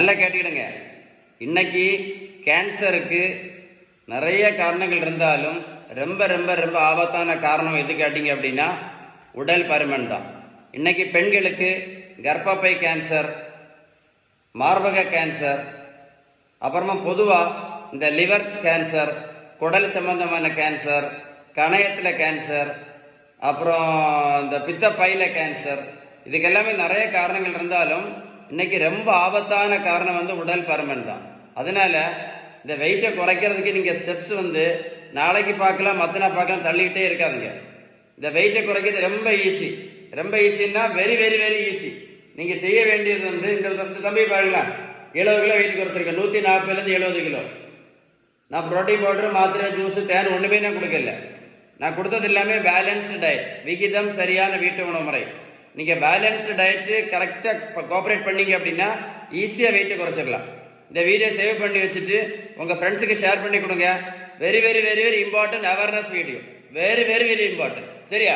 நல்லா கேட்டுக்கிடுங்க. இன்னைக்கு கேன்சருக்கு நிறைய காரணங்கள் இருந்தாலும் ரொம்ப ரொம்ப ரொம்ப ஆபத்தான காரணம் எது கேட்டிங்க அப்படின்னா உடல் பருமன் தான். இன்னைக்கு பெண்களுக்கு கர்ப்பப்பை கேன்சர், மார்பக கேன்சர், அப்புறமா பொதுவாக இந்த லிவர் கேன்சர், குடல் சம்பந்தமான கேன்சர், கணையத்தில் கேன்சர், அப்புறம் இந்த பித்தப்பையில் கேன்சர், இதுக்கெல்லாமே நிறைய காரணங்கள் இருந்தாலும் இன்னைக்கு ரொம்ப ஆபத்தான காரணம் உடல் பருமன் தான். அதனால இந்த வெயிட்டை குறைக்கிறதுக்கு நீங்கள் ஸ்டெப்ஸ் நாளைக்கு பார்க்கலாம், மற்ற நாள் பார்க்கலாம் தள்ளிக்கிட்டே இருக்காதுங்க. இந்த வெயிட்டை குறைக்கிறது ரொம்ப ஈஸி. ரொம்ப ஈஸின்னா வெரி வெரி வெரி ஈஸி. நீங்கள் செய்ய வேண்டியது இந்த தம்பி பாருங்களேன், 70 கிலோ வெயிட் குறைச்சிருக்கேன். 140லேருந்து 70 கிலோ. நான் ப்ரோட்டீன் பவுடர், மாத்திரை, ஜூஸு, தேன் ஒன்றுமே நான் கொடுக்கல. நான் கொடுத்தது எல்லாமே பேலன்ஸ்டு டயட், விகிதம் சரியான வீட்டு உணவு முறை. நீங்கள் பேலன்ஸ்டு டயட்டு கரெக்டாக கோஆப்ரேட் பண்ணீங்க அப்படின்னா ஈஸியாக வெயிட்டை குறைச்சிக்கலாம். இந்த வீடியோ சேவ் பண்ணி வச்சுட்டு உங்கள் ஃப்ரெண்ட்ஸுக்கு ஷேர் பண்ணி கொடுங்க. Very very very very important awareness video. Very very very important. சரியா?